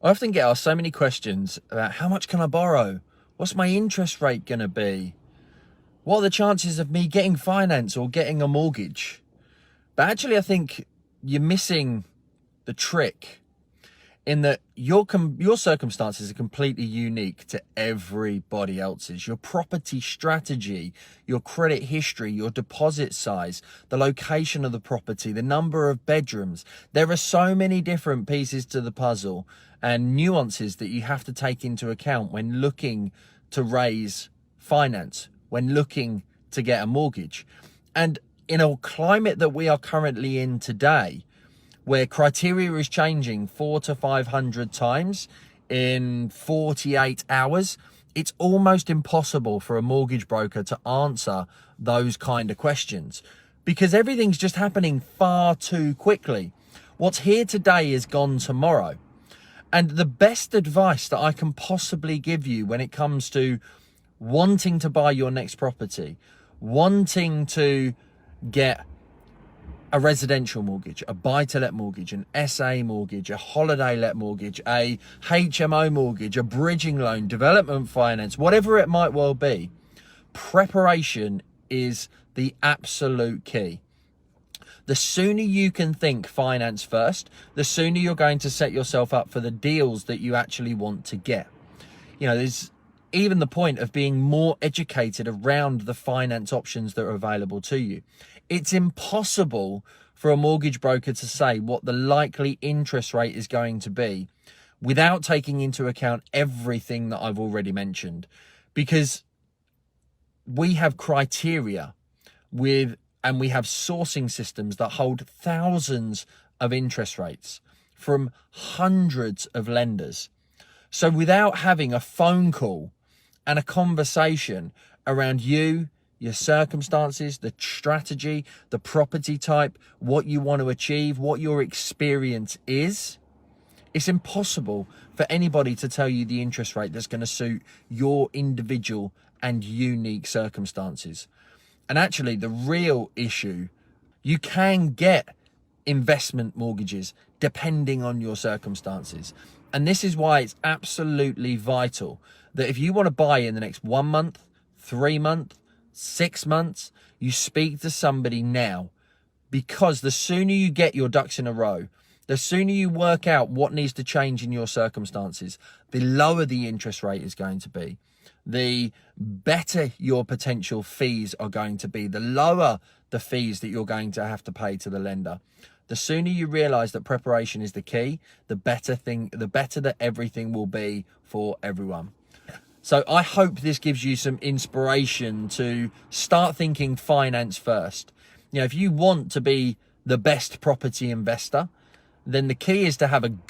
I often get asked so many questions about how much can I borrow? What's my interest rate going to be? What are the chances of me getting finance or getting a mortgage? But actually, I think you're missing the trick in that your circumstances are completely unique to everybody else's. Your property strategy, your credit history, your deposit size, the location of the property, the number of bedrooms. There are so many different pieces to the puzzle and nuances that you have to take into account when looking to raise finance, when looking to get a mortgage. And in a climate that we are currently in today, where criteria is changing 400 to 500 times in 48 hours, it's almost impossible for a mortgage broker to answer those kind of questions because everything's just happening far too quickly. What's here today is gone tomorrow. And the best advice that I can possibly give you when it comes to wanting to buy your next property, wanting to get a residential mortgage, a buy-to-let mortgage, an SA mortgage, a holiday-let mortgage, a HMO mortgage, a bridging loan, development finance, whatever it might well be, preparation is the absolute key. The sooner you can think finance first, the sooner you're going to set yourself up for the deals that you actually want to get. You know, there's even the point of being more educated around the finance options that are available to you. It's impossible for a mortgage broker to say what the likely interest rate is going to be without taking into account everything that I've already mentioned, because we have criteria and we have sourcing systems that hold thousands of interest rates from hundreds of lenders. So without having a phone call and a conversation around you, your circumstances, the strategy, the property type, what you want to achieve, what your experience is, it's impossible for anybody to tell you the interest rate that's going to suit your individual and unique circumstances. And actually, the real issue, you can get investment mortgages depending on your circumstances. And this is why it's absolutely vital that if you want to buy in the next 1 month, 3 months, 6 months, you speak to somebody now, because the sooner you get your ducks in a row, the sooner you work out what needs to change in your circumstances, the lower the interest rate is going to be, the better your potential fees are going to be, the lower the fees that you're going to have to pay to the lender. The sooner you realize that preparation is the key, the better that everything will be for everyone. So I hope this gives you some inspiration to start thinking finance first. You know, if you want to be the best property investor, then the key is to have an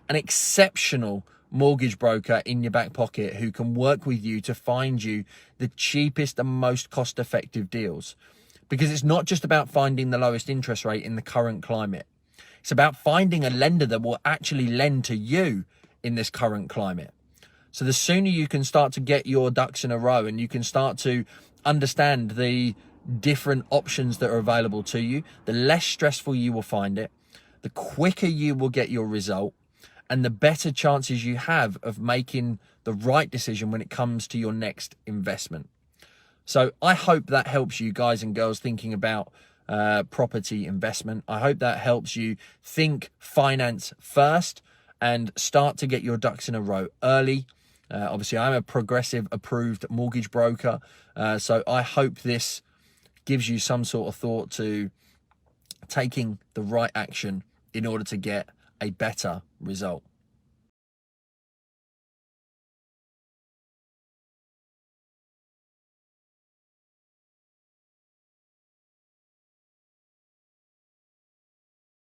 exceptional mortgage broker in your back pocket who can work with you to find you the cheapest and most cost-effective deals. Because it's not just about finding the lowest interest rate in the current climate. It's about finding a lender that will actually lend to you in this current climate. So the sooner you can start to get your ducks in a row and you can start to understand the different options that are available to you, the less stressful you will find it, the quicker you will get your result, and the better chances you have of making the right decision when it comes to your next investment. So I hope that helps you guys and girls thinking about property investment. I hope that helps you think finance first and start to get your ducks in a row early. Obviously, I'm a progressive approved mortgage broker. So I hope this gives you some sort of thought to taking the right action in order to get a better result.